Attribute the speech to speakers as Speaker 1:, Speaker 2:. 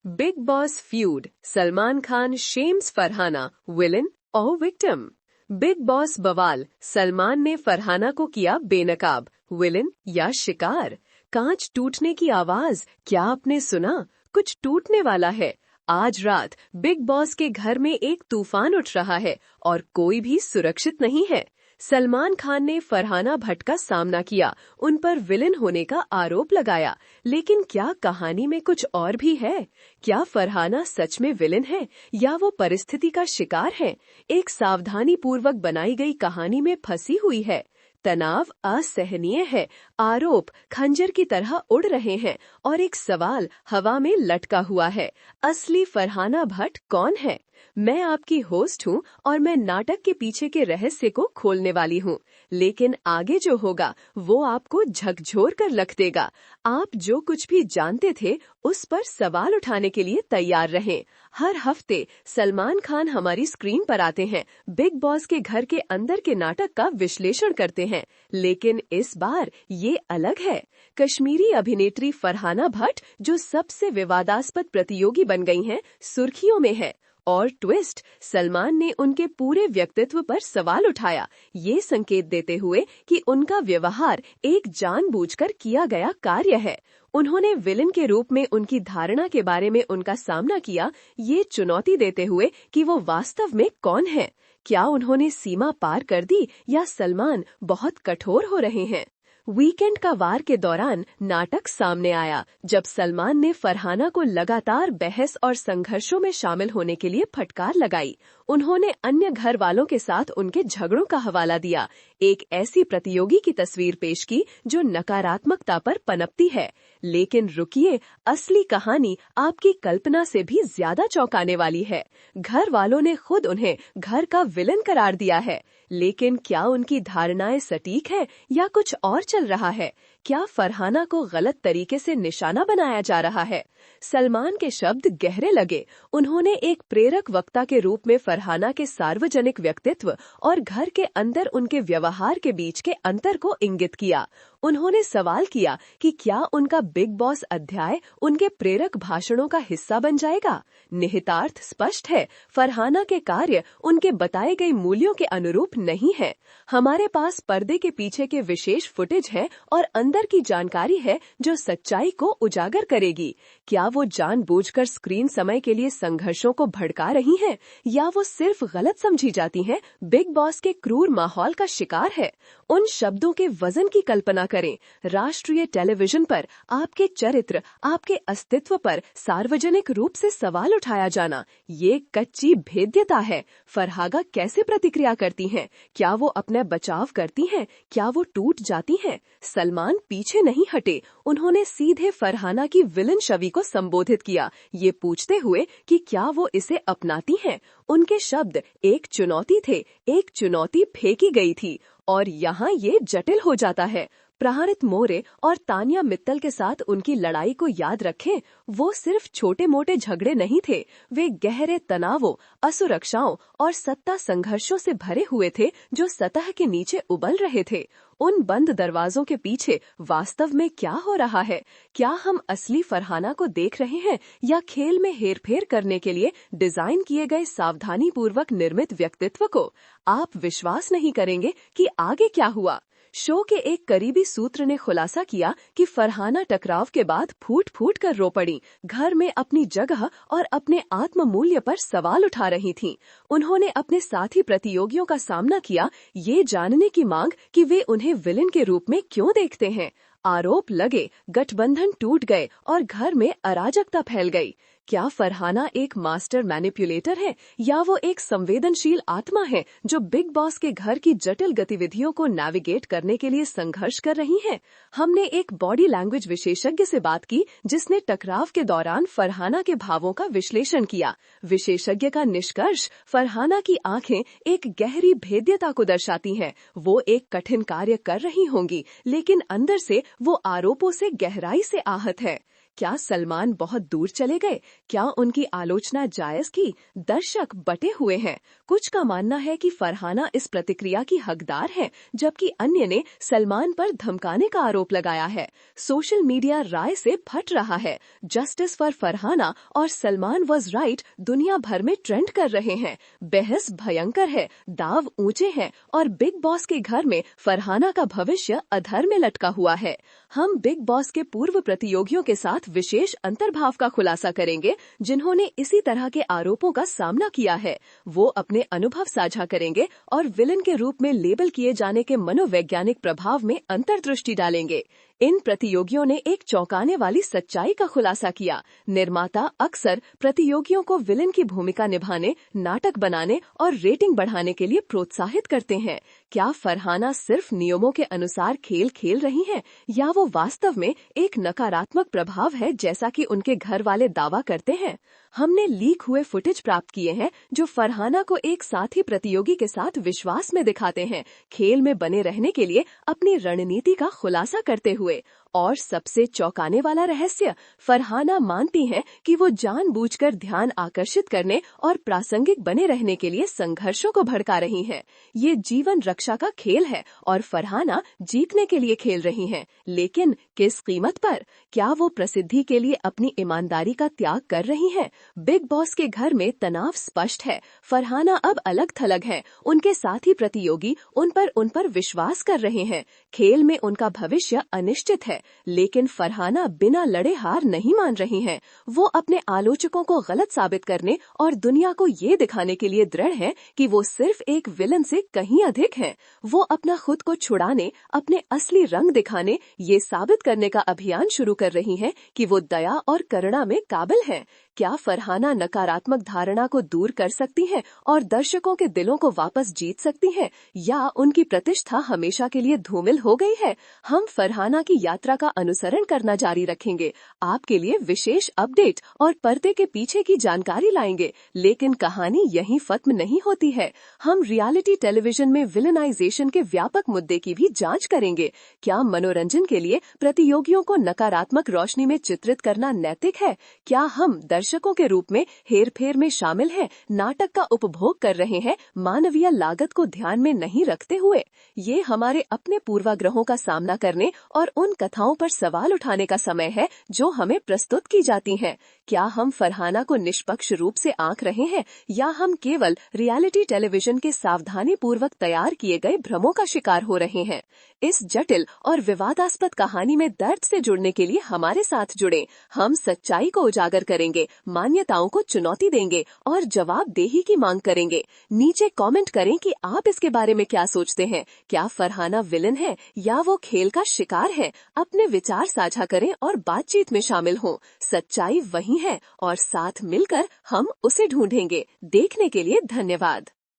Speaker 1: Big Boss feud, Salman Khan shames Farhana, villain और victim. Bigg Boss बवाल, सलमान ने फरहाना को किया बेनकाब, विलन या शिकार। कांच टूटने की आवाज, क्या आपने सुना? कुछ टूटने वाला है। आज रात बिग बॉस के घर में एक तूफान उठ रहा है और कोई भी सुरक्षित नहीं है। सलमान खान ने फरहाना भट्ट का सामना किया, उन पर विलेन होने का आरोप लगाया, लेकिन क्या कहानी में कुछ और भी है? क्या फरहाना सच में विलेन है या वो परिस्थिति का शिकार है? एक सावधानी पूर्वक बनाई गई कहानी में फंसी हुई है। तनाव असहनीय है, आरोप खंजर की तरह उड़ रहे हैं और एक सवाल हवा में लटका हुआ है, असली फरहाना भट्ट कौन है? मैं आपकी होस्ट हूँ और मैं नाटक के पीछे के रहस्य को खोलने वाली हूँ, लेकिन आगे जो होगा वो आपको झकझोर कर रख देगा। आप जो कुछ भी जानते थे उस पर सवाल उठाने के लिए तैयार रहें। हर हफ्ते सलमान खान हमारी स्क्रीन पर आते हैं, बिग बॉस के घर के अंदर के नाटक का विश्लेषण करते हैं, लेकिन इस बार ये अलग है। कश्मीरी अभिनेत्री फरहाना भट्ट, जो सबसे विवादास्पद प्रतियोगी बन गई हैं, सुर्खियों में है। और ट्विस्ट, सलमान ने उनके पूरे व्यक्तित्व पर सवाल उठाया, ये संकेत देते हुए कि उनका व्यवहार एक जानबूझकर किया गया कार्य है। उन्होंने विलेन के रूप में उनकी धारणा के बारे में उनका सामना किया, ये चुनौती देते हुए कि वो वास्तव में कौन है। क्या उन्होंने सीमा पार कर दी या सलमान बहुत कठोर हो रहे हैं? वीकेंड का वार के दौरान नाटक सामने आया, जब सलमान ने फरहाना को लगातार बहस और संघर्षों में शामिल होने के लिए फटकार लगाई। उन्होंने अन्य घर वालों के साथ उनके झगड़ों का हवाला दिया, एक ऐसी प्रतियोगी की तस्वीर पेश की जो नकारात्मकता पर पनपती है। लेकिन रुकिए, असली कहानी आपकी कल्पना से भी ज्यादा चौंकाने वाली है। घर वालों ने खुद उन्हें घर का विलन करार दिया है, लेकिन क्या उनकी धारणाएं सटीक है या कुछ और चल रहा है? क्या फरहाना को गलत तरीके से निशाना बनाया जा रहा है? सलमान के शब्द गहरे लगे। उन्होंने एक प्रेरक वक्ता के रूप में फरहाना के सार्वजनिक व्यक्तित्व और घर के अंदर उनके व्यवहार के बीच के अंतर को इंगित किया। उन्होंने सवाल किया कि क्या उनका बिग बॉस अध्याय उनके प्रेरक भाषणों का हिस्सा बन जाएगा? निहितार्थ स्पष्ट है, फरहाना के कार्य उनके बताए गए मूल्यों के अनुरूप नहीं है। हमारे पास पर्दे के पीछे के विशेष फुटेज है और अंदर की जानकारी है जो सच्चाई को उजागर करेगी। क्या वो जानबूझकर स्क्रीन समय के लिए संघर्षों को भड़का रही हैं, या वो सिर्फ गलत समझी जाती हैं, बिग बॉस के क्रूर माहौल का शिकार है? उन शब्दों के वजन की कल्पना करें। राष्ट्रीय टेलीविजन पर आपके चरित्र, आपके अस्तित्व पर सार्वजनिक रूप से सवाल उठाया जाना, ये कच्ची भेद्यता है। फरहाना कैसे प्रतिक्रिया करती हैं? क्या वो अपना बचाव करती हैं? क्या वो टूट जाती हैं? सलमान पीछे नहीं हटे। उन्होंने सीधे फरहाना की विलन छवि को संबोधित किया, ये पूछते हुए कि क्या वो इसे अपनाती हैं। उनके शब्द एक चुनौती थे, एक चुनौती फेंकी गई थी। और यहाँ ये जटिल हो जाता है। प्रहरित मोरे और तानिया मित्तल के साथ उनकी लड़ाई को याद रखें। वो सिर्फ छोटे मोटे झगड़े नहीं थे, वे गहरे तनावों, असुरक्षाओं और सत्ता संघर्षों से भरे हुए थे जो सतह के नीचे उबल रहे थे। उन बंद दरवाजों के पीछे वास्तव में क्या हो रहा है? क्या हम असली फरहाना को देख रहे हैं या खेल में हेरफेर करने के लिए डिजाइन किए गए सावधानी पूर्वक निर्मित व्यक्तित्व को? आप विश्वास नहीं करेंगे कि आगे क्या हुआ। शो के एक करीबी सूत्र ने खुलासा किया कि फरहाना टकराव के बाद फूट फूट कर रो पड़ी, घर में अपनी जगह और अपने आत्म मूल्य पर सवाल उठा रही थीं। उन्होंने अपने साथी प्रतियोगियों का सामना किया, ये जानने की मांग कि वे उन्हें विलेन के रूप में क्यों देखते हैं। आरोप लगे, गठबंधन टूट गए और घर में अराजकता फैल गई। क्या फरहाना एक मास्टर मैनिपुलेटर है या वो एक संवेदनशील आत्मा है जो बिग बॉस के घर की जटिल गतिविधियों को नेविगेट करने के लिए संघर्ष कर रही है? हमने एक बॉडी लैंग्वेज विशेषज्ञ से बात की, जिसने टकराव के दौरान फरहाना के भावों का विश्लेषण किया। विशेषज्ञ का निष्कर्ष, फरहाना की आंखें एक गहरी भेद्यता को दर्शाती हैं। वो एक कठिन कार्य कर रही होंगी, लेकिन अंदर से वो आरोपों से गहराई से आहत है। क्या सलमान बहुत दूर चले गए? क्या उनकी आलोचना जायज की? दर्शक बटे हुए हैं। कुछ का मानना है कि फरहाना इस प्रतिक्रिया की हकदार है, जबकि अन्य ने सलमान पर धमकाने का आरोप लगाया है। सोशल मीडिया राय से फट रहा है। जस्टिस फॉर फरहाना और सलमान वाज राइट दुनिया भर में ट्रेंड कर रहे हैं। बहस भयंकर है, दाव ऊंचे हैं और बिग बॉस के घर में फरहाना का भविष्य अधर में लटका हुआ है। हम बिग बॉस के पूर्व प्रतियोगियों के साथ विशेष अंतर्भाव का खुलासा करेंगे, जिन्होंने इसी तरह के आरोपों का सामना किया है। वो अपने अनुभव साझा करेंगे और विलन के रूप में लेबल किए जाने के मनोवैज्ञानिक प्रभाव में अंतर्दृष्टि डालेंगे। इन प्रतियोगियों ने एक चौंकाने वाली सच्चाई का खुलासा किया। निर्माता अक्सर प्रतियोगियों को विलन की भूमिका निभाने, नाटक बनाने और रेटिंग बढ़ाने के लिए प्रोत्साहित करते हैं। क्या फरहाना सिर्फ नियमों के अनुसार खेल खेल रही हैं, या वो वास्तव में एक नकारात्मक प्रभाव है, जैसा कि उनके घर वाले दावा करते हैं? हमने लीक हुए फुटेज प्राप्त किए हैं जो फरहाना को एक साथी प्रतियोगी के साथ विश्वास में दिखाते हैं, खेल में बने रहने के लिए अपनी रणनीति का खुलासा करते हुए। और सबसे चौंकाने वाला रहस्य, फरहाना मानती हैं कि वो जानबूझकर ध्यान आकर्षित करने और प्रासंगिक बने रहने के लिए संघर्षों को भड़का रही हैं। ये जीवन रक्षा का खेल है और फरहाना जीतने के लिए खेल रही हैं, लेकिन किस कीमत पर? क्या वो प्रसिद्धि के लिए अपनी ईमानदारी का त्याग कर रही हैं? बिग बॉस के घर में तनाव स्पष्ट है। फरहाना अब अलग थलग है। उनके साथी प्रतियोगी उन पर विश्वास कर रहे हैं। खेल में उनका भविष्य अनिश्चित है, लेकिन फरहाना बिना लड़े हार नहीं मान रही हैं। वो अपने आलोचकों को गलत साबित करने और दुनिया को ये दिखाने के लिए दृढ़ है कि वो सिर्फ एक विलन से कहीं अधिक हैं। वो अपना खुद को छुड़ाने, अपने असली रंग दिखाने, ये साबित करने का अभियान शुरू कर रही हैं कि वो दया और करुणा में काबिल हैं। क्या फरहाना नकारात्मक धारणा को दूर कर सकती हैं और दर्शकों के दिलों को वापस जीत सकती हैं, या उनकी प्रतिष्ठा हमेशा के लिए धूमिल हो गई है? हम फरहाना की यात्रा का अनुसरण करना जारी रखेंगे, आपके लिए विशेष अपडेट और पर्दे के पीछे की जानकारी लाएंगे। लेकिन कहानी यहीं खत्म नहीं होती है। हम रियलिटी टेलीविजन में विलनाइजेशन के व्यापक मुद्दे की भी जांच करेंगे। क्या मनोरंजन के लिए प्रतियोगियों को नकारात्मक रोशनी में चित्रित करना नैतिक है? क्या हम दर्शकों के रूप में हेरफेर में शामिल हैं, नाटक का उपभोग कर रहे हैं, मानवीय लागत को ध्यान में नहीं रखते हुए? ये हमारे अपने पूर्वाग्रहों का सामना करने और उन कथाओं पर सवाल उठाने का समय है जो हमें प्रस्तुत की जाती हैं। क्या हम फरहाना को निष्पक्ष रूप से आंक रहे हैं, या हम केवल रियलिटी टेलीविजन के सावधानी पूर्वक तैयार किए गए भ्रमों का शिकार हो रहे हैं? इस जटिल और विवादास्पद कहानी में दर्द से जुड़ने के लिए हमारे साथ जुड़ें। हम सच्चाई को उजागर करेंगे, मान्यताओं को चुनौती देंगे और जवाबदेही की मांग करेंगे। नीचे कमेंट करें कि आप इसके बारे में क्या सोचते हैं। क्या फरहाना विलन है या वो खेल का शिकार है? अपने विचार साझा करें और बातचीत में शामिल हों। सच्चाई वही है और साथ मिलकर हम उसे ढूंढेंगे। देखने के लिए धन्यवाद।